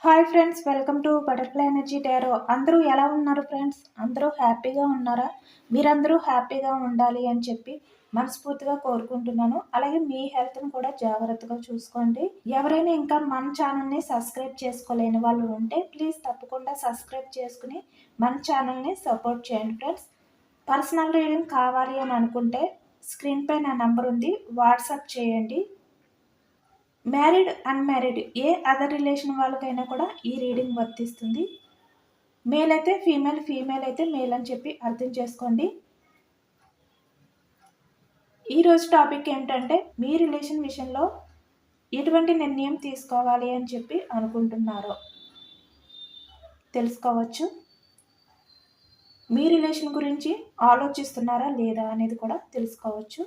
Hi friends, welcome to butterfly energy tarot. అందరూ ఎలా ఉన్నారు ఫ్రెండ్స్? అందరూ హ్యాపీగా ఉన్నారా? మీరందరూ హ్యాపీగా ఉండాలి అని చెప్పి మనస్ఫూర్తిగా కోరుకుంటున్నాను. అలాగే మీ హెల్త్ని కూడా జాగ్రత్తగా చూసుకోండి. ఎవరైనా ఇంకా మన ఛానల్ని సబ్స్క్రైబ్ చేసుకోలేని వాళ్ళు ఉంటే ప్లీజ్ తప్పకుండా సబ్స్క్రైబ్ చేసుకుని మన ఛానల్ని సపోర్ట్ చేయండి ఫ్రెండ్స్. పర్సనల్ రీడింగ్ కావాలి అని అనుకుంటే స్క్రీన్ పై నా నంబర్ ఉంది, వాట్సాప్ చేయండి. మ్యారీడ్, అన్మ్యారీడ్ ఏ అదర్ రిలేషన్ వాళ్ళకైనా కూడా ఈ రీడింగ్ వర్తిస్తుంది. మేల్ అయితే ఫీమేల్, ఫీమేల్ అయితే మేల్ అని చెప్పి అర్థం చేసుకోండి. ఈరోజు టాపిక్ ఏంటంటే మీ రిలేషన్ విషయంలో ఎటువంటి నిర్ణయం తీసుకోవాలి అని చెప్పి అనుకుంటున్నారో తెలుసుకోవచ్చు. మీ రిలేషన్ గురించి ఆలోచిస్తున్నారా లేదా అనేది కూడా తెలుసుకోవచ్చు.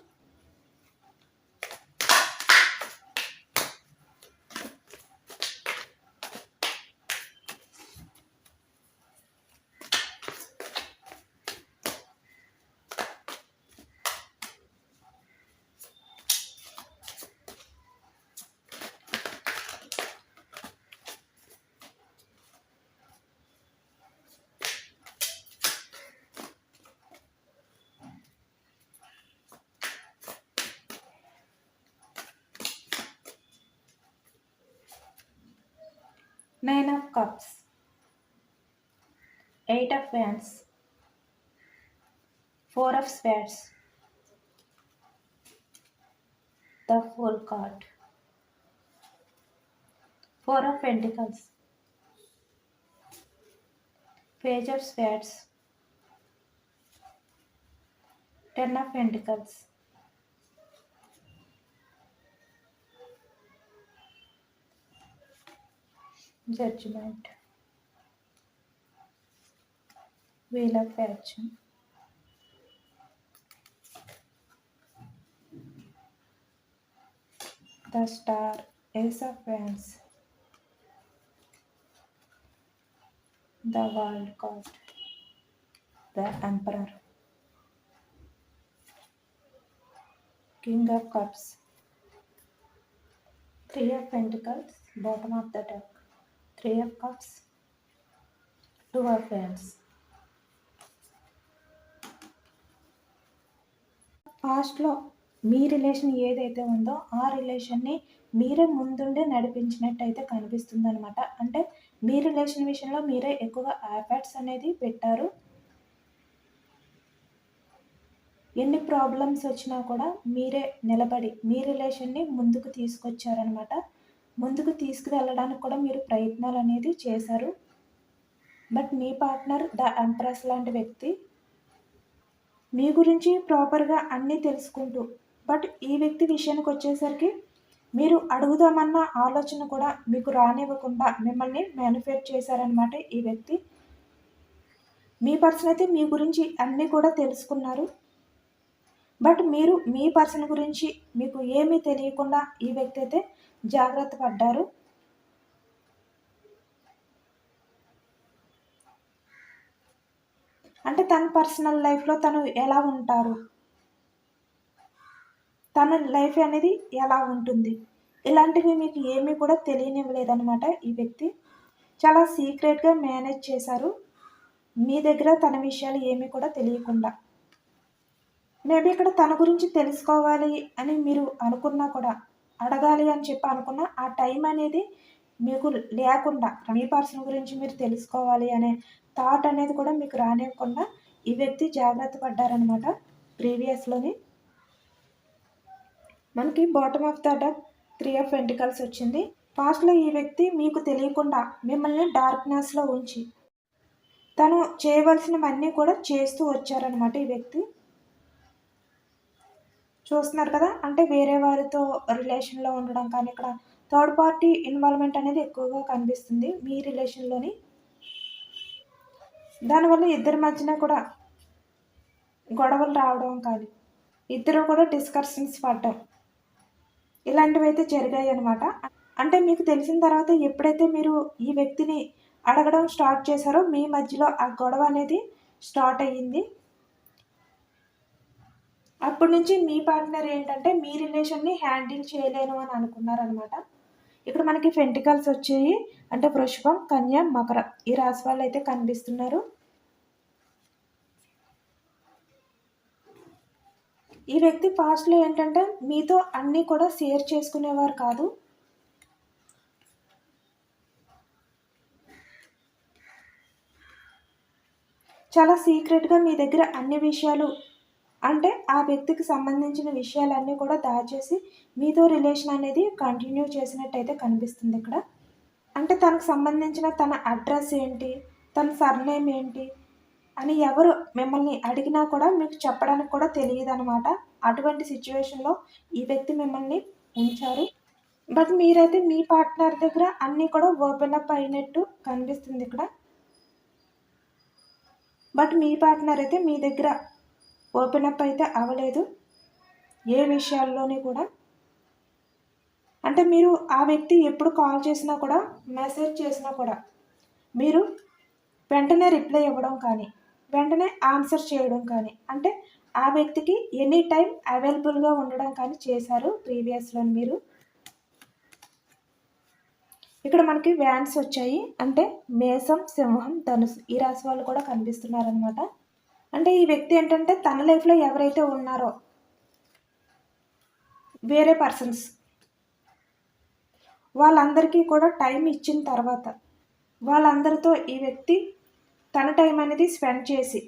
Nine of Cups, Eight of Wands, Four of Swords, the Fool card, Four of Pentacles, Page of Swords, Ten of Pentacles, Judgment, Wheel of Fortune, the Star, Ace of Wands, the World card, the Emperor, King of Cups, Three of Pentacles, bottom of the deck, Three of Cups, Two of Wands. పాస్ట్లో మీ relation ఏదైతే ఉందో ఆ రిలేషన్ని మీరే ముందుండి నడిపించినట్టయితే కనిపిస్తుంది అనమాట. అంటే మీ రిలేషన్ విషయంలో మీరే ఎక్కువగా ఎఫర్ట్స్ అనేది పెట్టారు. ఎన్ని ప్రాబ్లమ్స్ వచ్చినా కూడా మీరే నిలబడి మీ రిలేషన్ని ముందుకు తీసుకొచ్చారనమాట. ముందుకు తీసుకువెళ్ళడానికి కూడా మీరు ప్రయత్నాలు అనేది చేశారు. But me partner the empress లాంటి వ్యక్తి మీ గురించి ప్రాపర్గా అన్నీ తెలుసుకుంటూ, బట్ ఈ వ్యక్తి విషయానికి వచ్చేసరికి మీరు అడుగుదామన్న ఆలోచన కూడా మీకు రానివ్వకుండా మిమ్మల్ని మ్యానిఫెక్ట్ చేశారనమాట ఈ వ్యక్తి. మీ పర్సన్ అయితే మీ గురించి అన్నీ కూడా తెలుసుకున్నారు. బట్ మీరు మీ పర్సన్ గురించి మీకు ఏమీ తెలియకుండా ఈ వ్యక్తి అయితే జాగ్రత్త పడ్డారు. అంటే తన పర్సనల్ లైఫ్లో తను ఎలా ఉంటారు, తన లైఫ్ అనేది ఎలా ఉంటుంది, ఇలాంటివి మీకు ఏమీ కూడా తెలియనివ్వలేదన్నమాట. ఈ వ్యక్తి చాలా సీక్రెట్గా మేనేజ్ చేశారు మీ దగ్గర తన విషయాలు ఏమీ కూడా తెలియకుండా. మేబీ ఇక్కడ తన గురించి తెలుసుకోవాలి అని మీరు అనుకున్నా కూడా, అడగాలి అని చెప్పి అనుకున్నా ఆ టైం అనేది మీకు లేకుండా, మీ పర్సన్ గురించి మీరు తెలుసుకోవాలి అనే థాట్ అనేది కూడా మీకు రానివ్వకుండా ఈ వ్యక్తి జాగ్రత్త పడ్డారనమాట. ప్రీవియస్లోని మనకి bottom of the deck three of pentacles వచ్చింది. పాస్ట్లో ఈ వ్యక్తి మీకు తెలియకుండా మిమ్మల్ని డార్క్నెస్లో ఉంచి తను చేయవలసినవన్నీ కూడా చేస్తూ వచ్చారనమాట ఈ వ్యక్తి. చూస్తున్నారు కదా, అంటే వేరే వారితో రిలేషన్లో ఉండడం కానీ ఇక్కడ థర్డ్ పార్టీ ఇన్వాల్వ్మెంట్ అనేది ఎక్కువగా కనిపిస్తుంది మీ రిలేషన్లోని. దానివల్ల ఇద్దరి మధ్యన కూడా గొడవలు రావడం కానీ, ఇద్దరు కూడా డిస్కషన్స్ పడడం ఇలాంటివి అయితే జరిగాయి అనమాట. అంటే మీకు తెలిసిన తర్వాత ఎప్పుడైతే మీరు ఈ వ్యక్తిని అడగడం స్టార్ట్ చేశారో మీ మధ్యలో ఆ గొడవ అనేది స్టార్ట్ అయ్యింది. అప్పటి నుంచి మీ పార్ట్నర్ ఏంటంటే మీ రిలేషన్ని హ్యాండిల్ చేయలేను అని అనుకున్నారనమాట. ఇక్కడ మనకి పెంటికల్స్ వచ్చాయి, అంటే వృషభం, కన్య, మకర ఈ రాశి వాళ్ళు అయితే కనిపిస్తున్నారు. ఈ వ్యక్తి పాస్ట్లో ఏంటంటే మీతో అన్నీ కూడా షేర్ చేసుకునేవారు కాదు. చాలా సీక్రెట్గా మీ దగ్గర అన్ని విషయాలు, అంటే ఆ వ్యక్తికి సంబంధించిన విషయాలన్నీ కూడా దాచేసి మీతో రిలేషన్ అనేది కంటిన్యూ చేసినట్టయితే కనిపిస్తుంది ఇక్కడ. అంటే తనకు సంబంధించిన తన అడ్రస్ ఏంటి, తన సర్నేమ్ ఏంటి అని ఎవరు మిమ్మల్ని అడిగినా కూడా మీకు చెప్పడానికి కూడా తెలియదనమాట. అటువంటి సిచ్యువేషన్లో ఈ వ్యక్తి మిమ్మల్ని ఉంచారు. బట్ మీరైతే మీ పార్ట్నర్ దగ్గర అన్నీ కూడా ఓపెన్ అప్ అయినట్టు కనిపిస్తుంది ఇక్కడ. బట్ మీ పార్ట్నర్ అయితే మీ దగ్గర ఓపెన్ అప్ అయితే అవ్వలేదు ఏ విషయాల్లోని కూడా. అంటే మీరు ఆ వ్యక్తి ఎప్పుడు కాల్ చేసినా కూడా, మెసేజ్ చేసినా కూడా మీరు వెంటనే రిప్లై ఇవ్వడం కానీ, వెంటనే ఆన్సర్ చేయడం కానీ, అంటే ఆ వ్యక్తికి ఎనీ టైం అవైలబుల్గా ఉండడం కానీ చేశారు ప్రీవియస్లో మీరు. ఇక్కడ మనకి వ్యాన్స్ వచ్చాయి. అంటే మేషం, సింహం, ధనుసు ఈ రాశి వాళ్ళు కూడా కనిపిస్తున్నారనమాట. అంటే ఈ వ్యక్తి ఏంటంటే తన లైఫ్లో ఎవరైతే ఉన్నారో వేరే పర్సన్స్, వాళ్ళందరికీ కూడా టైం ఇచ్చిన తర్వాత వాళ్ళందరితో ఈ వ్యక్తి తన టైం అనేది స్పెండ్ చేసి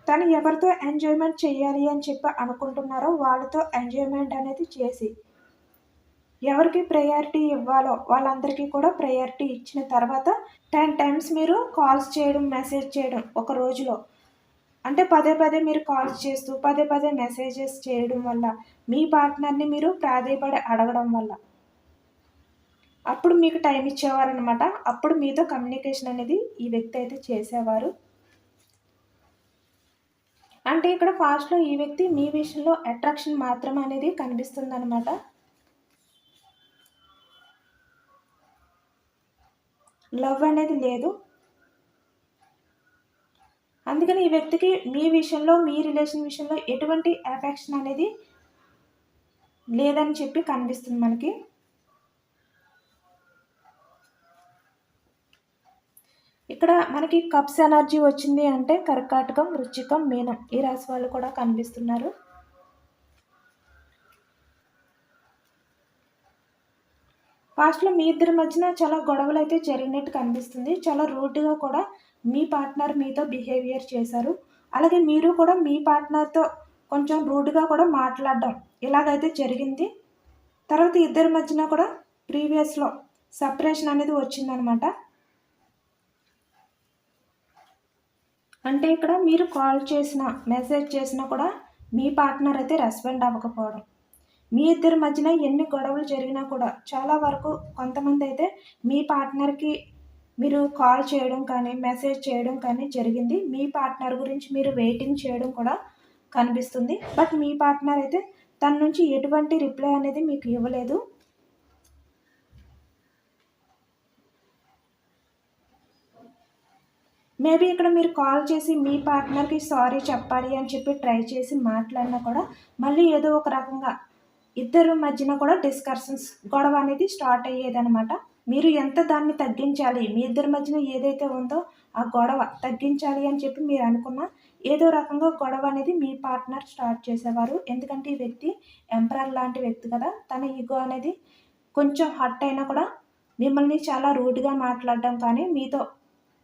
తను ఎవరితో ఎంజాయ్మెంట్ చేయాలి అని చెప్పి అనుకుంటున్నారో వాళ్ళతో ఎంజాయ్మెంట్ అనేది చేసి ఎవరికి ప్రయారిటీ ఇవ్వాలో వాళ్ళందరికీ కూడా ప్రయారిటీ ఇచ్చిన తర్వాత 10 టైమ్స్ మీరు కాల్స్ చేయడం, మెసేజ్ చేయడం ఒక రోజులో, అంటే పదే పదే మీరు కాల్స్ చేస్తూ పదే పదే మెసేజెస్ చేయడం వల్ల మీ పార్ట్నర్ని మీరు ప్రాధేయపడి అడగడం వల్ల అప్పుడు మీకు టైం ఇచ్చేవారనమాట. అప్పుడు మీతో కమ్యూనికేషన్ అనేది ఈ వ్యక్తి అయితే చేసేవారు. అంటే ఇక్కడ ఫాస్ట్లో ఈ వ్యక్తి మీ విషయంలో అట్రాక్షన్ మాత్రం అనేది కనిపిస్తుంది అనమాట. లవ్ అనేది లేదు. అందుకని ఈ వ్యక్తికి మీ విషయంలో, మీ రిలేషన్ విషయంలో ఎటువంటి అఫెక్షన్ అనేది లేదని చెప్పి కనిపిస్తుంది మనకి. ఇక్కడ మనకి కప్స్ ఎనర్జీ వచ్చింది అంటే కర్కాటకం, వృశ్చికం, మీనం ఈ రాశి వాళ్ళు కూడా కనిపిస్తున్నారు. పాస్ట్లో మీ ఇద్దరి మధ్యన చాలా గొడవలు అయితే జరిగినట్టు కనిపిస్తుంది. చాలా రూడ్గా కూడా మీ పార్ట్నర్ మీతో బిహేవియర్ చేశారు. అలాగే మీరు కూడా మీ పార్ట్నర్తో కొంచెం రూడ్గా కూడా మాట్లాడడం ఇలాగైతే జరిగింది. తర్వాత ఇద్దరి మధ్యన కూడా ప్రీవియస్లో సపరేషన్ అనేది వచ్చిందనమాట. అంటే ఇక్కడ మీరు కాల్ చేసినా, మెసేజ్ చేసినా కూడా మీ పార్ట్నర్ అయితే రెస్పాండ్ అవ్వకపోవడం, మీ ఇద్దరి మధ్యన ఎన్ని గొడవలు జరిగినా కూడా చాలా వరకు కొంతమంది అయితే మీ పార్ట్నర్కి మీరు కాల్ చేయడం కానీ, మెసేజ్ చేయడం కానీ జరిగింది. మీ పార్ట్నర్ గురించి మీరు వెయిటింగ్ చేయడం కూడా కనిపిస్తుంది. బట్ మీ పార్ట్నర్ అయితే తన నుంచి ఎటువంటి రిప్లై అనేది మీకు ఇవ్వలేదు. మేబీ ఇక్కడ మీరు కాల్ చేసి మీ పార్ట్నర్కి సారీ చెప్పాలి అని చెప్పి ట్రై చేసి మాట్లాడినా కూడా మళ్ళీ ఏదో ఒక రకంగా ఇద్దరు మధ్యన కూడా డిస్కషన్స్, గొడవ అనేది స్టార్ట్ అయ్యేదనమాట. మీరు ఎంత దాన్ని తగ్గించాలి, మీ ఇద్దరి మధ్యన ఏదైతే ఉందో ఆ గొడవ తగ్గించాలి అని చెప్పి మీరు అనుకున్న ఏదో రకంగా గొడవ అనేది మీ పార్ట్నర్ స్టార్ట్ చేసేవారు. ఎందుకంటే ఈ వ్యక్తి ఎంపరర్ లాంటి వ్యక్తి కదా, తన ఈగో అనేది కొంచెం హర్ట్ అయినా కూడా మిమ్మల్ని చాలా రూడ్గా మాట్లాడడం కానీ, మీతో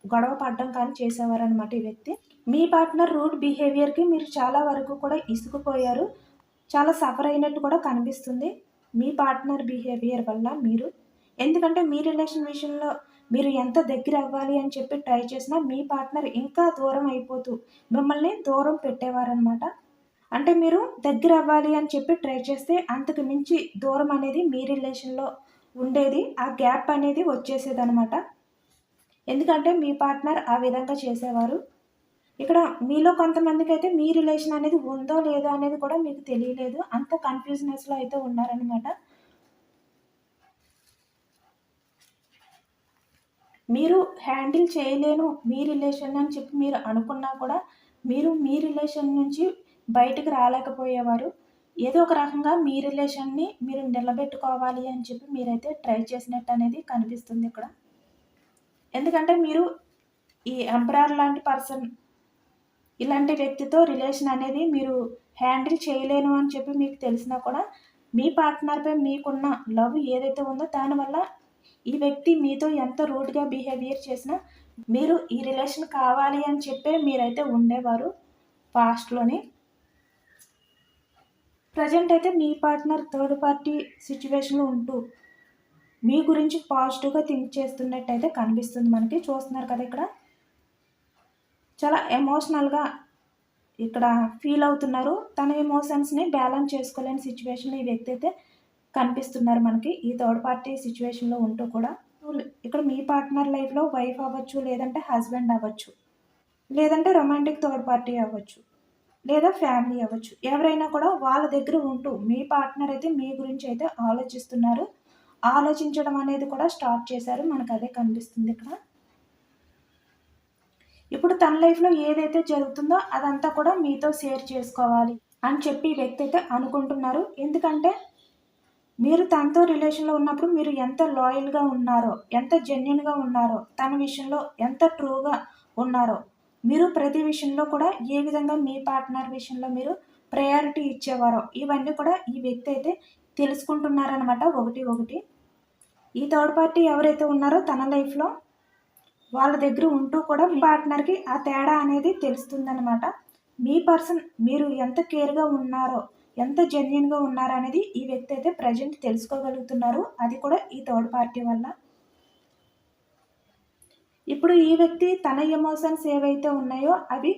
గొడవ పడడం కానీ చేసేవారు అనమాట ఈ వ్యక్తి. మీ పార్ట్నర్ రూడ్ బిహేవియర్కి మీరు చాలా వరకు కూడా ఇసుకుపోయారు. చాలా సఫర్ అయినట్టు కూడా కనిపిస్తుంది మీ పార్ట్నర్ బిహేవియర్ వల్ల మీరు. ఎందుకంటే మీ రిలేషన్ విషయంలో మీరు ఎంత దగ్గర అవ్వాలి అని చెప్పి ట్రై చేసినా మీ పార్ట్నర్ ఇంకా దూరం అయిపోతూ మిమ్మల్ని దూరం పెట్టేవారనమాట. అంటే మీరు దగ్గర అవ్వాలి అని చెప్పి ట్రై చేస్తే అంతకు మించి దూరం అనేది మీ రిలేషన్లో ఉండేది. ఆ గ్యాప్ అనేది వచ్చేసేదనమాట. ఎందుకంటే మీ పార్ట్నర్ ఆ విధంగా చేసేవారు. ఇక్కడ మీలో కొంతమందికి అయితే మీ రిలేషన్ అనేది ఉందో లేదో అనేది కూడా మీకు తెలియలేదు. అంత కన్ఫ్యూజనెస్లో అయితే ఉన్నారనమాట. మీరు హ్యాండిల్ చేయలేను మీ రిలేషన్ అని చెప్పి మీరు అనుకున్నా కూడా మీరు మీ రిలేషన్ నుంచి బయటకు రాలేకపోయేవారు. ఏదో ఒక రకంగా మీ రిలేషన్ని మీరు నిలబెట్టుకోవాలి అని చెప్పి మీరైతే ట్రై చేసినట్టు అనేది కనిపిస్తుంది ఇక్కడ. ఎందుకంటే మీరు ఈ ఎంపరర్ లాంటి పర్సన్, ఇలాంటి వ్యక్తితో రిలేషన్ అనేది మీరు హ్యాండిల్ చేయలేను అని చెప్పి మీకు తెలిసినా కూడా మీ పార్ట్నర్పై మీకున్న లవ్ ఏదైతే ఉందో దానివల్ల ఈ వ్యక్తి మీతో ఎంత రూడ్గా బిహేవియర్ చేసినా మీరు ఈ రిలేషన్ కావాలి అని చెప్పే మీరైతే ఉండేవారు పాస్ట్లోని. ప్రజెంట్ అయితే మీ పార్ట్నర్ థర్డ్ పార్టీ సిచ్యువేషన్లో ఉంటూ మీ గురించి పాజిటివ్గా థింక్ చేస్తున్నట్టయితే కనిపిస్తుంది మనకి. చూస్తున్నారు కదా ఇక్కడ చాలా ఎమోషనల్గా ఇక్కడ ఫీల్ అవుతున్నారు. తన ఎమోషన్స్ని బ్యాలెన్స్ చేసుకోలేని సిచ్యువేషన్లో ఈ వ్యక్తి అయితే కనిపిస్తున్నారు మనకి ఈ థర్డ్ పార్టీ సిచ్యువేషన్లో ఉంటూ కూడా. ఇక్కడ మీ పార్ట్నర్ లైఫ్లో వైఫ్ అవ్వచ్చు, లేదంటే హస్బెండ్ అవ్వచ్చు, లేదంటే రొమాంటిక్ థర్డ్ పార్టీ అవ్వచ్చు, లేదా ఫ్యామిలీ అవ్వచ్చు. ఎవరైనా కూడా వాళ్ళ దగ్గర ఉంటూ మీ పార్ట్నర్ అయితే మీ గురించి అయితే ఆలోచిస్తున్నారు. ఆలోచించడం అనేది కూడా స్టార్ట్ చేశారు. మనకు అదే కనిపిస్తుంది ఇక్కడ. ఇప్పుడు తన లైఫ్లో ఏదైతే జరుగుతుందో అదంతా కూడా మీతో షేర్ చేసుకోవాలి అని చెప్పి ఈ వ్యక్తి అయితే అనుకుంటున్నారు. ఎందుకంటే మీరు తనతో రిలేషన్లో ఉన్నప్పుడు మీరు ఎంత లాయల్గా ఉన్నారో, ఎంత జెన్యున్గా ఉన్నారో, తన విషయంలో ఎంత ట్రూగా ఉన్నారో, మీరు ప్రతి విషయంలో కూడా ఏ విధంగా మీ పార్ట్నర్ విషయంలో మీరు ప్రయారిటీ ఇచ్చేవారో ఇవన్నీ కూడా ఈ వ్యక్తి అయితే తెలుసుకుంటున్నారనమాట ఒకటి ఒకటి. ఈ థర్డ్ పార్టీ ఎవరైతే ఉన్నారో తన లైఫ్లో వాళ్ళ దగ్గర ఉంటూ కూడా మీ పార్ట్నర్కి ఆ తేడా అనేది తెలుస్తుందన్నమాట. మీ పర్సన్ మీరు ఎంత కేర్గా ఉన్నారో, ఎంత జెన్యున్గా ఉన్నారో అనేది ఈ వ్యక్తి అయితే ప్రజెంట్ తెలుసుకోగలుగుతున్నారు. అది కూడా ఈ థర్డ్ పార్టీ వల్ల. ఇప్పుడు ఈ వ్యక్తి తన ఎమోషన్స్ ఏవైతే ఉన్నాయో అవి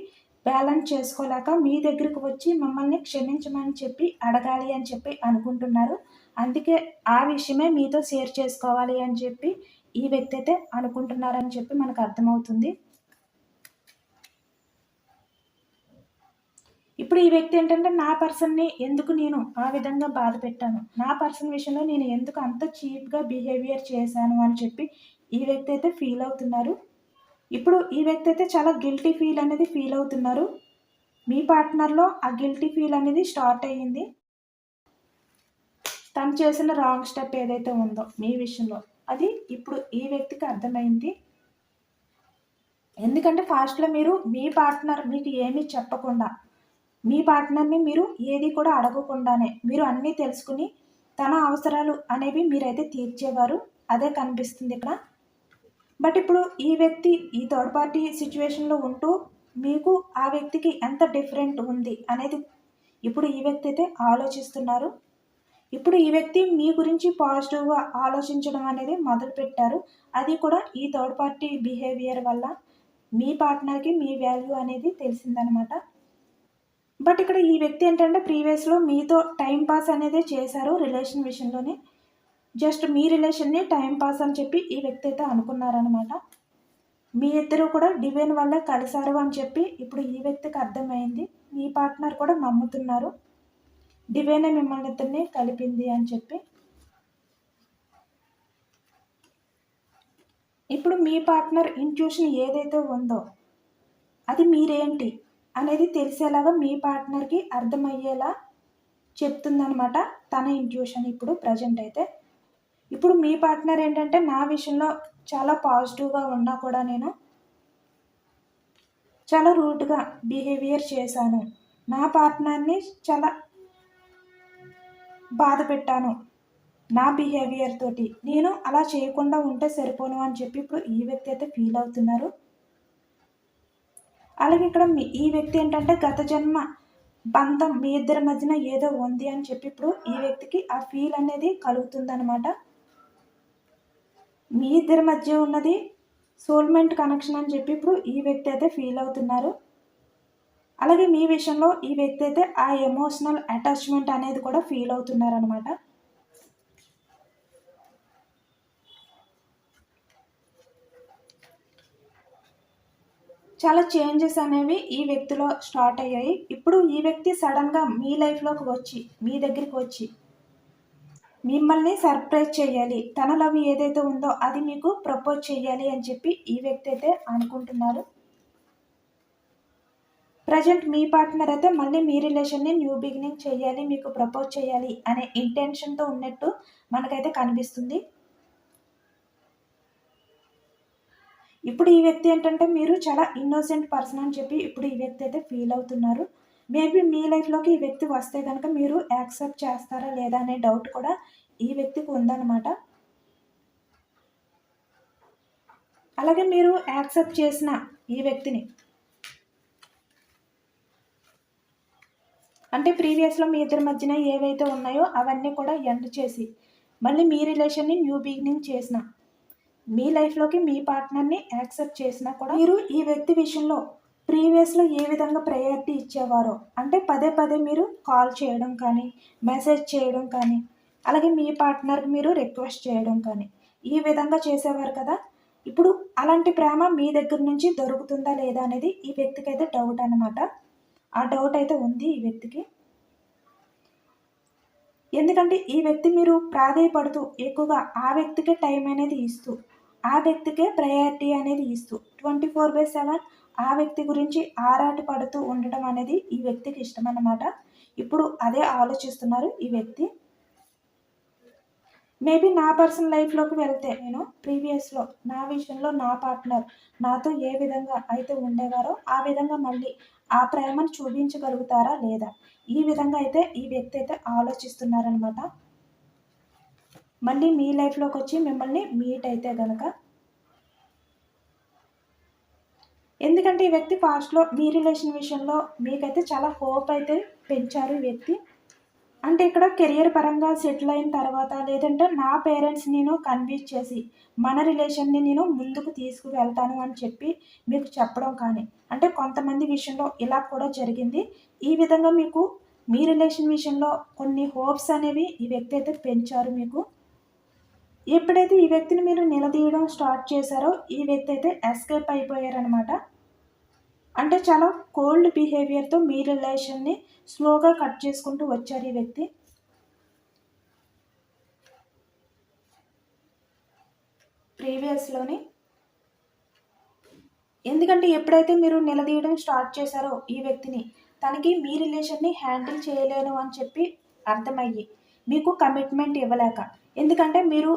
బ్యాలెన్స్ చేసుకోలేక మీ దగ్గరికి వచ్చి మిమ్మల్ని క్షమించమని చెప్పి అడగాలి అని చెప్పి అనుకుంటున్నారు. అందుకే ఆ విషయమే మీతో షేర్ చేసుకోవాలి అని చెప్పి ఈ వ్యక్తి అయితే అనుకుంటున్నారని చెప్పి మనకు అర్థమవుతుంది. ఇప్పుడు ఈ వ్యక్తి ఏంటంటే నా పర్సన్ని ఎందుకు నేను ఆ విధంగా బాధ పెట్టాను, నా పర్సన్ విషయంలో నేను ఎందుకు అంత చీప్గా బిహేవియర్ చేశాను అని చెప్పి ఈ వ్యక్తి అయితే ఫీల్ అవుతున్నారు. ఇప్పుడు ఈ వ్యక్తి అయితే చాలా గిల్టీ ఫీల్ అనేది ఫీల్ అవుతున్నారు. మీ పార్ట్నర్లో ఆ గిల్టీ ఫీల్ అనేది స్టార్ట్ అయ్యింది. తను చేసిన రాంగ్ స్టెప్ ఏదైతే ఉందో మీ విషయంలో అది ఇప్పుడు ఈ వ్యక్తికి అర్థమైంది. ఎందుకంటే ఫాస్ట్లో మీరు మీ పార్ట్నర్ మీకు ఏమీ చెప్పకుండా, మీ పార్ట్నర్ని మీరు ఏది కూడా అడగకుండానే మీరు అన్నీ తెలుసుకుని తన అవసరాలు అనేవి మీరైతే తీర్చేవారు. అదే కనిపిస్తుంది ఇక్కడ. బట్ ఇప్పుడు ఈ వ్యక్తి ఈ థర్డ్ పార్టీ సిచ్యువేషన్లో ఉంటూ మీకు ఆ వ్యక్తికి ఎంత డిఫరెంట్ ఉంది అనేది ఇప్పుడు ఈ వ్యక్తి అయితే ఆలోచిస్తున్నారు. ఇప్పుడు ఈ వ్యక్తి మీ గురించి పాజిటివ్గా ఆలోచించడం అనేది మొదలుపెట్టారు. అది కూడా ఈ థర్డ్ పార్టీ బిహేవియర్ వల్ల మీ పార్ట్నర్కి మీ వాల్యూ అనేది తెలిసిందనమాట. బట్ ఇక్కడ ఈ వ్యక్తి ఏంటంటే ప్రీవియస్లో మీతో టైం పాస్ అనేది చేశారు రిలేషన్ విషయంలోనే. జస్ట్ మీ రిలేషన్ని టైం పాస్ అని చెప్పి ఈ వ్యక్తి అయితే అనుకున్నారనమాట. మీ ఇద్దరు కూడా డివైన్ వల్లే కలిశారు అని చెప్పి ఇప్పుడు ఈ వ్యక్తికి అర్థమైంది. మీ పార్ట్నర్ కూడా నమ్ముతున్నారు డివైనే మిమ్మల్ని ఇద్దరిని కలిపింది అని చెప్పి. ఇప్పుడు మీ పార్ట్నర్ ఇంట్యూషన్ ఏదైతే ఉందో అది మీరేంటి అనేది తెలిసేలాగా మీ పార్ట్నర్కి అర్థమయ్యేలా చెప్తుందనమాట తన ఇంట్యూషన్ ఇప్పుడు ప్రజెంట్ అయితే. ఇప్పుడు మీ పార్ట్నర్ ఏంటంటే నా విషయంలో చాలా పాజిటివ్గా ఉన్నా కూడా నేను చాలా రూడ్గా బిహేవియర్ చేశాను, నా పార్ట్నర్ని చాలా బాధ పెట్టాను నా బిహేవియర్ తోటి, నేను అలా చేయకుండా ఉంటే సరిపోను అని చెప్పి ఇప్పుడు ఈ వ్యక్తి అయితే ఫీల్ అవుతున్నారు. అలాగే ఇక్కడ ఈ వ్యక్తి ఏంటంటే గత జన్మ బంధం మీ ఇద్దరి మధ్యన ఏదో ఉంది అని చెప్పి ఇప్పుడు ఈ వ్యక్తికి ఆ ఫీల్ అనేది కలుగుతుందనమాట. మీ ఇద్దరి మధ్య ఉన్నది సోల్మెంట్ కనెక్షన్ అని చెప్పి ఇప్పుడు ఈ వ్యక్తి అయితే ఫీల్ అవుతున్నారు. అలాగే మీ విషయంలో ఈ వ్యక్తి అయితే ఆ ఎమోషనల్ అటాచ్మెంట్ అనేది కూడా ఫీల్ అవుతున్నారనమాట. చాలా చేంజెస్ అనేవి ఈ వ్యక్తిలో స్టార్ట్ అయ్యాయి. ఇప్పుడు ఈ వ్యక్తి సడన్గా మీ లైఫ్లోకి వచ్చి మీ దగ్గరికి వచ్చి మిమ్మల్ని సర్ప్రైజ్ చేయాలి, తన లవ్ ఏదైతే ఉందో అది మీకు ప్రపోజ్ చేయాలి అని చెప్పి ఈ వ్యక్తి అయితే అనుకుంటున్నారు. ప్రజెంట్ మీ పార్ట్నర్ అయితే మళ్ళీ మీ రిలేషన్ని న్యూ బిగినింగ్ చేయాలి, మీకు ప్రపోజ్ చేయాలి అనే ఇంటెన్షన్తో ఉన్నట్టు మనకైతే కనిపిస్తుంది. ఇప్పుడు ఈ వ్యక్తి ఏంటంటే మీరు చాలా ఇన్నోసెంట్ పర్సన్ అని చెప్పి ఇప్పుడు ఈ వ్యక్తి అయితే ఫీల్ అవుతున్నారు. మేబీ మీ లైఫ్‌లోకి ఈ వ్యక్తి వస్తే గనక మీరు యాక్సెప్ట్ చేస్తారా లేదా అనే డౌట్ కూడా ఈ వ్యక్తికి ఉందన్నమాట. అలాగే మీరు యాక్సెప్ట్ చేసిన ఈ వ్యక్తిని అంటే ప్రీవియస్‌లో మీ ఇద్దరి మధ్యన ఏవైతే ఉన్నాయో అవన్నీ కూడా ఎండ్ చేసి, మళ్ళీ మీ రిలేషన్‌ని న్యూ బిగినింగ్ చేసిన, మీ లైఫ్‌లోకి మీ పార్ట్నర్‌ని యాక్సెప్ట్ చేసినా కూడా మీరు ఈ వ్యక్తి విషయంలో ప్రీవియస్‌లో ఏ విధంగా ప్రయారిటీ ఇచ్చేవారో, అంటే పదే పదే మీరు కాల్ చేయడం కానీ, మెసేజ్ చేయడం కానీ, అలాగే మీ పార్ట్నర్‌కి మీరు రిక్వెస్ట్ చేయడం కానీ, ఈ విధంగా చేసేవారు కదా! ఇప్పుడు అలాంటి ప్రేమ మీ దగ్గర నుంచి దొరుకుతుందా లేదా అనేది ఈ వ్యక్తికైతే డౌట్ అనమాట. ఆ డౌట్ అయితే ఉంది ఈ వ్యక్తికి. ఎందుకంటే ఈ వ్యక్తి మీరు ప్రాధేయపడుతూ ఎక్కువగా ఆ వ్యక్తికే టైం అనేది ఇస్తూ, ఆ వ్యక్తికే ప్రయారిటీ అనేది ఇస్తూ 24/7 ఆ వ్యక్తి గురించి ఆరాట పడుతూ ఉండటం అనేది ఈ వ్యక్తికి ఇష్టమన్నమాట. ఇప్పుడు అదే ఆలోచిస్తున్నారు ఈ వ్యక్తి. మేబీ నా పర్సనల్ లైఫ్‌లోకి వెళ్తే నేను ప్రీవియస్‌లో నా విషయంలో నా పార్ట్నర్ నాతో ఏ విధంగా అయితే ఉండేవారో ఆ విధంగా మళ్ళీ ఆ ప్రేమను చూపించగలుగుతారా లేదా? ఈ విధంగా అయితే ఈ వ్యక్తి అయితే ఆలోచిస్తున్నారనమాట. మళ్ళీ మీ లైఫ్‌లోకొచ్చి మిమ్మల్ని మీట్ అయితే గనక. ఎందుకంటే ఈ వ్యక్తి పాస్ట్‌లో మీ రిలేషన్ విషయంలో మీకైతే చాలా హోప్ అయితే పెంచారు ఈ వ్యక్తి. అంటే ఇక్కడ కెరియర్ పరంగా సెటిల్ అయిన తర్వాత లేదంటే నా పేరెంట్స్ నేను కన్విన్స్ చేసి మన రిలేషన్ని నేను ముందుకు తీసుకువెళ్తాను అని చెప్పి మీకు చెప్పడం కానీ, అంటే కొంతమంది విషయంలో ఇలా కూడా జరిగింది. ఈ విధంగా మీకు మీ రిలేషన్ విషయంలో కొన్ని హోప్స్ అనేవి ఈ వ్యక్తి అయితే పెంచారు మీకు. ఎప్పుడైతే ఈ వ్యక్తిని మీరు నిలదీయడం స్టార్ట్ చేశారో ఈ వ్యక్తి అయితే ఎస్కేప్ అయిపోయారనమాట. అంటే చాలా కోల్డ్ బిహేవియర్‌తో మీ రిలేషన్‌ని స్లోగా కట్ చేసుకుంటూ వచ్చారు ఈ వ్యక్తి. ప్రీవియస్‌లోని ఎందుకంటే ఎప్పుడైతే మీరు నిలదీయడం స్టార్ట్ చేశారో ఈ వ్యక్తిని, తనకి మీ రిలేషన్‌ని హ్యాండిల్ చేయలేను అని చెప్పి అర్థమయ్యి, మీకు కమిట్మెంట్ ఇవ్వలేక, ఎందుకంటే మీరు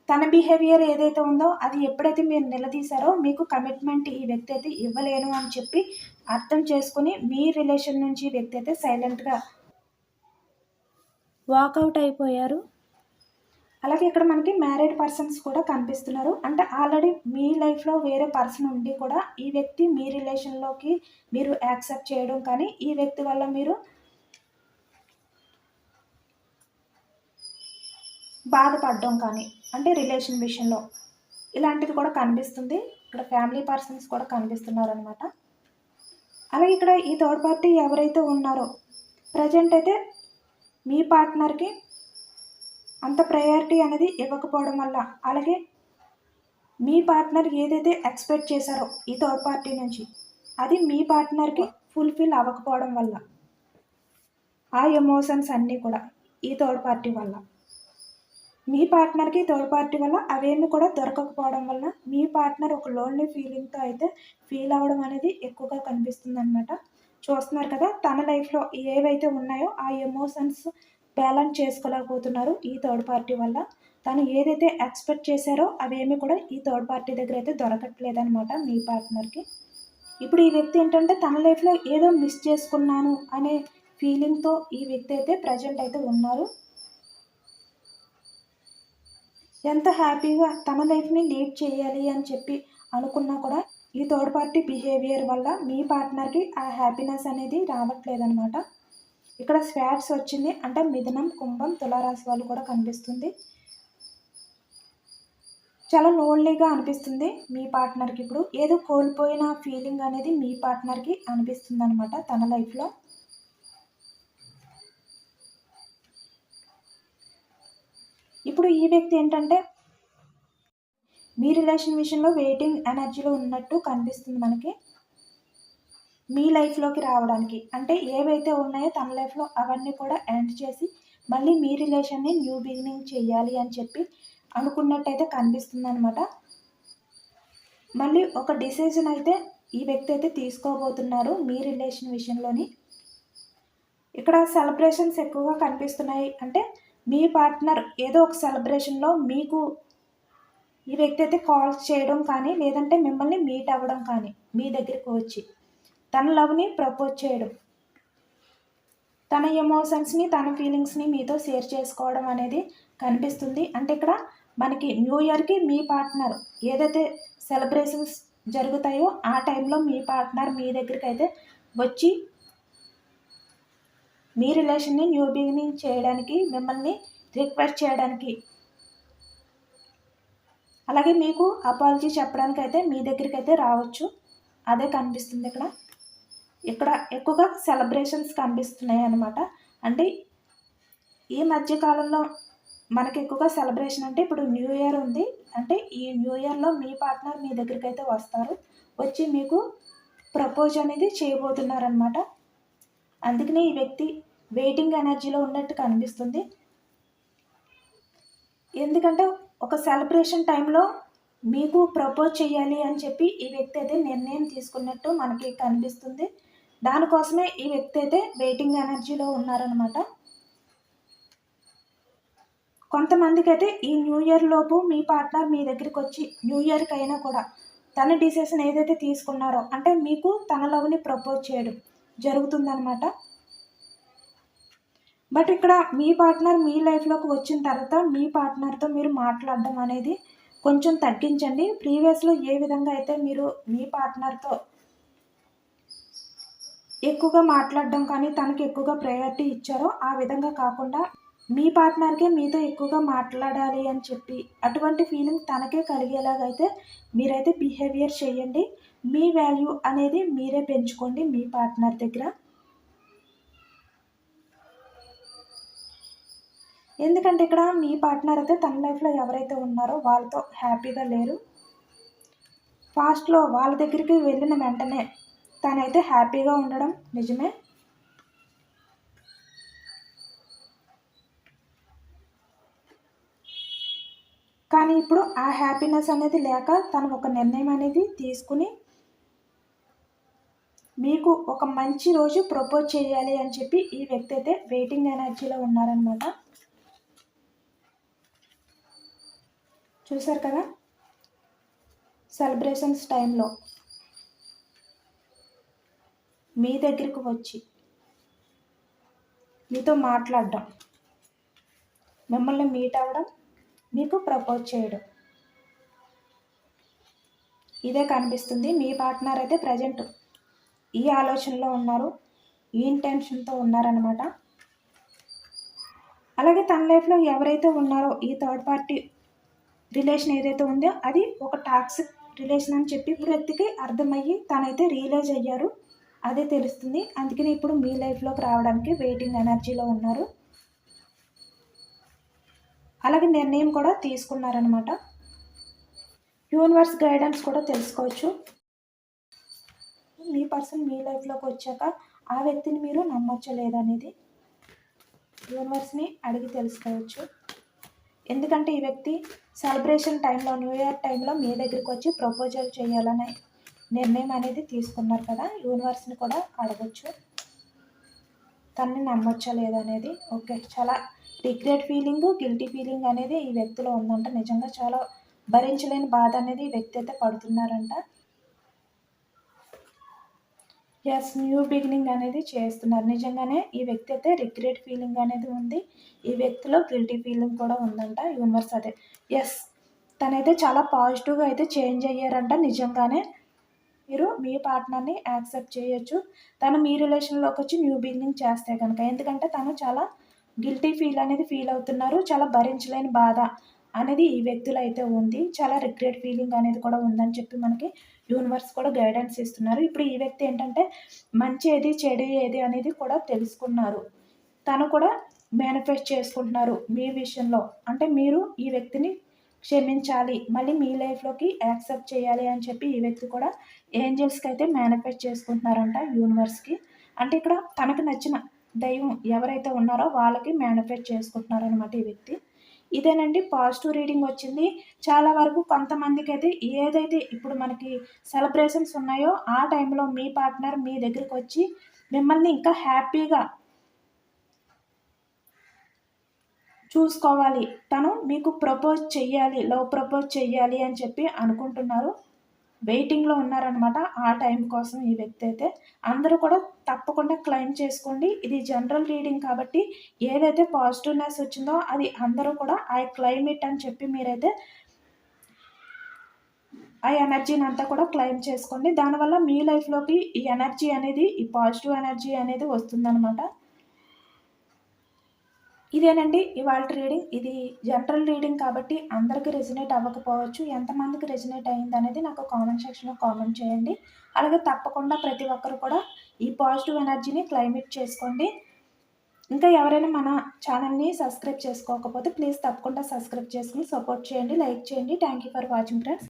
తన బిహేవియర్ ఏదైతే ఉందో అది ఎప్పుడైతే మీరు నిలదీశారో మీకు కమిట్మెంట్ ఈ వ్యక్తి అయితే ఇవ్వలేను అని చెప్పి అర్థం చేసుకొని మీ రిలేషన్ నుంచి ఈ వ్యక్తి అయితే సైలెంట్‌గా వాకౌట్ అయిపోయారు. అలాగే ఇక్కడ మనకి మ్యారీడ్ పర్సన్స్ కూడా కనిపిస్తున్నారు. అంటే ఆల్రెడీ మీ లైఫ్‌లో వేరే పర్సన్ ఉండి కూడా ఈ వ్యక్తి మీ రిలేషన్‌లోకి మీరు యాక్సెప్ట్ చేయడం కానీ, ఈ వ్యక్తి వల్ల మీరు బాధపడడం కానీ, అంటే రిలేషన్ విషయంలో ఇలాంటిది కూడా కనిపిస్తుంది. ఇక్కడ ఫ్యామిలీ పర్సన్స్ కూడా కనిపిస్తున్నారనమాట. అలాగే ఇక్కడ ఈ థర్డ్ పార్టీ ఎవరైతే ఉన్నారో ప్రెజెంట్ అయితే మీ పార్ట్నర్‌కి అంత ప్రయారిటీ అనేది ఇవ్వకపోవడం వల్ల, అలాగే మీ పార్ట్నర్ ఏదైతే ఎక్స్పెక్ట్ చేశారో ఈ థర్డ్ పార్టీ నుంచి, అది మీ పార్ట్నర్‌కి ఫుల్‌ఫిల్ అవ్వకపోవడం వల్ల, ఆ ఎమోషన్స్ అన్నీ కూడా ఈ థర్డ్ పార్టీ వల్ల, మీ పార్ట్నర్‌కి థర్డ్ పార్టీ వల్ల అవేమి కూడా దొరకకపోవడం వల్ల మీ పార్ట్నర్ ఒక లోన్లీ ఫీలింగ్‌తో అయితే ఫీల్ అవ్వడం అనేది ఎక్కువగా కనిపిస్తుందనమాట. చూస్తున్నారు కదా! తన లైఫ్‌లో ఏవైతే ఉన్నాయో ఆ ఎమోషన్స్ బ్యాలెన్స్ చేసుకోలేకపోతున్నారు ఈ థర్డ్ పార్టీ వల్ల. తను ఏదైతే ఎక్స్‌పెక్ట్ చేశారో అవేమి కూడా ఈ థర్డ్ పార్టీ దగ్గర అయితే దొరకట్లేదనమాట మీ పార్ట్నర్‌కి. ఇప్పుడు ఈ వ్యక్తి ఏంటంటే తన లైఫ్‌లో ఏదో మిస్ చేసుకున్నాను అనే ఫీలింగ్‌తో ఈ వ్యక్తి అయితే ప్రెజెంట్ అయితే ఉన్నారు. ఎంత హ్యాపీగా తన లైఫ్‌ని లీడ్ చేయాలి అని చెప్పి అనుకున్నా కూడా ఈ థర్డ్ పార్టీ బిహేవియర్ వల్ల మీ పార్ట్నర్‌కి ఆ హ్యాపీనెస్ అనేది రావట్లేదనమాట. ఇక్కడ స్వాట్స్ వచ్చింది. అంటే మిథునం, కుంభం, తులారాశి వాళ్ళు కూడా కనిపిస్తుంది. చాలా లోన్లీగా అనిపిస్తుంది మీ పార్ట్నర్‌కి ఇప్పుడు. ఏదో కోల్పోయిన ఫీలింగ్ అనేది మీ పార్ట్నర్‌కి అనిపిస్తుందనమాట తన లైఫ్‌లో. ఇప్పుడు ఈ వ్యక్తి ఏంటంటే మీ రిలేషన్ విషయంలో వెయిటింగ్ ఎనర్జీలో ఉన్నట్టు కనిపిస్తుంది మనకి. మీ లైఫ్‌లోకి రావడానికి. అంటే ఏవైతే ఉన్నాయో తన లైఫ్‌లో అవన్నీ కూడా ఎండ్ చేసి, మళ్ళీ మీ రిలేషన్‌ని న్యూ బిగినింగ్ చేయాలి అని చెప్పి అనుకున్నట్టయితే కనిపిస్తుందనమాట. మళ్ళీ ఒక డిసిజన్ అయితే ఈ వ్యక్తి అయితే తీసుకోబోతున్నారు మీ రిలేషన్ విషయంలోని. ఇక్కడ సెలబ్రేషన్స్ ఎక్కువగా కనిపిస్తున్నాయి. అంటే మీ పార్ట్నర్ ఏదో ఒక సెలబ్రేషన్‌లో మీకు ఈ వ్యక్తి అయితే కాల్స్ చేయడం కానీ లేదంటే మిమ్మల్ని మీట్ అవ్వడం కానీ మీ దగ్గరికి వచ్చి తన లవ్ని ప్రపోజ్ చేయడం, తన ఎమోషన్స్ని తన ఫీలింగ్స్ని మీతో షేర్ చేసుకోవడం అనేది కనిపిస్తుంది. అంటే ఇక్కడ మనకి న్యూ ఇయర్కి మీ పార్ట్నర్ ఏదైతే సెలబ్రేషన్స్ జరుగుతాయో ఆ టైంలో మీ పార్ట్నర్ మీ దగ్గరికి అయితే వచ్చి మీ రిలేషన్ని న్యూ బిగినింగ్ చేయడానికి మిమ్మల్ని రిక్వెస్ట్ చేయడానికి, అలాగే మీకు అపాలజీ చెప్పడానికి అయితే మీ దగ్గరికి అయితే రావచ్చు. అదే కనిపిస్తుంది ఇక్కడ. ఇక్కడ ఎక్కువగా సెలబ్రేషన్స్ కనిపిస్తున్నాయి అన్నమాట. అంటే ఈ మధ్యకాలంలో మనకి ఎక్కువగా సెలబ్రేషన్ అంటే ఇప్పుడు న్యూ ఇయర్ ఉంది. అంటే ఈ న్యూ ఇయర్లో మీ పార్ట్నర్ మీ దగ్గరికి అయితే వస్తారు, వచ్చి మీకు ప్రపోజ్ అనేది చేయబోతున్నారనమాట. అందుకనే ఈ వ్యక్తి వెయిటింగ్ ఎనర్జీలో ఉన్నట్టు కనిపిస్తుంది. ఎందుకంటే ఒక సెలబ్రేషన్ టైంలో మీకు ప్రపోజ్ చేయాలి అని చెప్పి ఈ వ్యక్తి అయితే నిర్ణయం తీసుకున్నట్టు మనకి కనిపిస్తుంది. దానికోసమే ఈ వ్యక్తి అయితే వెయిటింగ్ ఎనర్జీలో ఉన్నారనమాట. కొంతమందికి అయితే ఈ న్యూ ఇయర్ లోపు మీ పార్ట్నర్ మీ దగ్గరికి వచ్చి న్యూ ఇయర్కి అయినా కూడా తన డిసిషన్ ఏదైతే తీసుకున్నారో అంటే మీకు తన లవ్ని ప్రపోజ్ చేయడం జరుగుతుందనమాట. బట్ ఇక్కడ మీ పార్ట్నర్ మీ లైఫ్లోకి వచ్చిన తర్వాత మీ పార్ట్నర్తో మీరు మాట్లాడడం అనేది కొంచెం తగ్గించండి. ప్రీవియస్లో ఏ విధంగా అయితే మీరు మీ పార్ట్నర్తో ఎక్కువగా మాట్లాడడం కానీ తనకి ఎక్కువగా ప్రయారిటీ ఇచ్చారో ఆ విధంగా కాకుండా మీ పార్ట్నర్కే మీతో ఎక్కువగా మాట్లాడాలి అని చెప్పి అటువంటి ఫీలింగ్ తనకే కలిగేలాగైతే మీరైతే బిహేవియర్ చేయండి. మీ వాల్యూ అనేది మీరే పెంచుకోండి మీ పార్ట్నర్ దగ్గర. ఎందుకంటే ఇక్కడ మీ పార్ట్నర్ అయితే తన లైఫ్లో ఎవరైతే ఉన్నారో వాళ్ళతో హ్యాపీగా లేరు. ఫాస్ట్లో వాళ్ళ దగ్గరికి వెళ్ళిన వెంటనే తనైతే హ్యాపీగా ఉండడం నిజమే. కానీ ఇప్పుడు ఆ హ్యాపీనెస్ అనేది లేక తను ఒక నిర్ణయం అనేది తీసుకుని మీకు ఒక మంచి రోజు ప్రపోజ్ చేయాలి అని చెప్పి ఈ వ్యక్తి అయితే వెయిటింగ్ ఎనర్జీలో ఉన్నారనమాట. చూసారు కదా, సెలబ్రేషన్స్ టైంలో మీ దగ్గరికి వచ్చి మీతో మాట్లాడడం, మిమ్మల్ని మీట్ అవ్వడం, మీకు ప్రపోజ్ చేయడం ఇదే కనిపిస్తుంది. మీ పార్ట్నర్ అయితే ప్రజెంట్ ఈ ఆలోచనలో ఉన్నారు, ఈ ఇంటెన్షన్తో ఉన్నారనమాట. అలాగే తన లైఫ్లో ఎవరైతే ఉన్నారో ఈ థర్డ్ పార్టీ రిలేషన్ ఏదైతే ఉందో అది ఒక టాక్సిక్ రిలేషన్ అని చెప్పి వ్యక్తికి అర్థమయ్యి తనైతే రియలైజ్ అయ్యారు, అదే తెలుస్తుంది. అందుకని ఇప్పుడు మీ లైఫ్లోకి రావడానికి వెయిటింగ్ ఎనర్జీలో ఉన్నారు. అలాగే నిర్ణయం కూడా తీసుకున్నారనమాట. యూనివర్స్ గైడెన్స్ కూడా తెలుసుకోవచ్చు. మీ పర్సన్ మీ లైఫ్లోకి వచ్చాక ఆ వ్యక్తిని మీరు నమ్మొచ్చా లేదనేది యూనివర్స్ని అడిగి తెలుసుకోవచ్చు. ఎందుకంటే ఈ వ్యక్తి సెలబ్రేషన్ టైంలో న్యూ ఇయర్ టైంలో మీ దగ్గరికి వచ్చి ప్రపోజల్ చేయాలనే నిర్ణయం అనేది తీసుకున్నారు కదా, యూనివర్స్ని కూడా అడగచ్చు తనని నమ్మొచ్చా లేదనేది. ఓకే, చాలా రిగ్రెట్ ఫీలింగ్, గిల్టీ ఫీలింగ్ అనేది ఈ వ్యక్తిలో ఉందంట. నిజంగా చాలా భరించలేని బాధ అనేది ఈ వ్యక్తి అయితే పడుతున్నారంట. ఎస్, న్యూ బిగినింగ్ అనేది చేస్తున్నారు. నిజంగానే ఈ వ్యక్తి అయితే రిగ్రెట్ ఫీలింగ్ అనేది ఉంది, ఈ వ్యక్తిలో గిల్టీ ఫీలింగ్ కూడా ఉందంట. యూనివర్స్ అదే ఎస్, తనైతే చాలా పాజిటివ్గా అయితే చేంజ్ అయ్యారంట. నిజంగానే మీరు మీ పార్ట్నర్ని యాక్సెప్ట్ చేయొచ్చు తను మీ రిలేషన్లోకి వచ్చి న్యూ బిగినింగ్ చేస్తే కనుక. ఎందుకంటే తను చాలా గిల్టీ ఫీల్ అవుతున్నారు, చాలా భరించలేని బాధ అనేది ఈ వ్యక్తులు అయితే ఉంది, చాలా రిగ్రెట్ ఫీలింగ్ అనేది కూడా ఉందని చెప్పి మనకి యూనివర్స్ కూడా గైడెన్స్ ఇస్తున్నారు. ఇప్పుడు ఈ వ్యక్తి ఏంటంటే మంచి ఏది చెడు ఏది అనేది కూడా తెలుసుకున్నారు, తను కూడా మేనిఫెస్ట్ చేసుకుంటున్నారు మీ విషయంలో. అంటే మీరు ఈ వ్యక్తిని క్షమించాలి, మళ్ళీ మీ లైఫ్లోకి యాక్సెప్ట్ చేయాలి అని చెప్పి ఈ వ్యక్తి కూడా ఏంజల్స్కి అయితే మేనిఫెస్ట్ చేసుకుంటున్నారంట యూనివర్స్కి. అంటే ఇక్కడ తనకు నచ్చిన దైవం ఎవరైతే ఉన్నారో వాళ్ళకి మేనిఫెస్ట్ చేసుకుంటున్నారనమాట ఈ వ్యక్తి. ఇదేనండి పాజిటివ్ రీడింగ్ వచ్చింది. చాలా వరకు కొంతమందికి అయితే ఏదైతే ఇప్పుడు మనకి సెలబ్రేషన్స్ ఉన్నాయో ఆ టైంలో మీ పార్ట్నర్ మీ దగ్గరికి వచ్చి మిమ్మల్ని ఇంకా హ్యాపీగా చూసుకోవాలి. తను మీకు ప్రపోజ్ చెయ్యాలి, లవ్ ప్రపోజ్ చెయ్యాలి అని చెప్పి అనుకుంటున్నారు. వెయిటింగ్‌లో ఉన్నారనమాట. ఆ టైం కోసం ఈ వ్యక్తి అయితే. అందరూ కూడా తప్పకుండా క్లెయిమ్ చేసుకోండి. ఇది జనరల్ రీడింగ్ కాబట్టి ఏదైతే పాజిటివ్‌నెస్ వచ్చిందో అది అందరూ కూడా ఐ క్లెయిమ్ ఇట్ అని చెప్పి మీరైతే ఆ ఎనర్జీనంతా కూడా క్లెయిమ్ చేసుకోండి. దానివల్ల మీ లైఫ్‌లోకి ఈ ఎనర్జీ అనేది, ఈ పాజిటివ్ ఎనర్జీ అనేది వస్తుందనమాట. ఇదేనండి ఇవాల్టి రీడింగ్. ఇది జనరల్ రీడింగ్ కాబట్టి అందరికి రెజొనేట్ అవ్వకపోవచ్చు. ఎంతమందికి రెజొనేట్ అయిందనేది నాకు కామెంట్ సెక్షన్‌లో కామెంట్ చేయండి. అలాగే తప్పకుండా ప్రతి ఒక్కరు కూడా ఈ పాజిటివ్ ఎనర్జీని క్లెయిమ్ ఇట్ చేసుకోండి. ఇంకా ఎవరైనా మన ఛానెల్‌ని సబ్స్క్రైబ్ చేసుకోకపోతే ప్లీజ్ తప్పకుండా సబ్స్క్రైబ్ చేసుకొని సపోర్ట్ చేయండి. లైక్ చేయండి. Thank you for watching friends.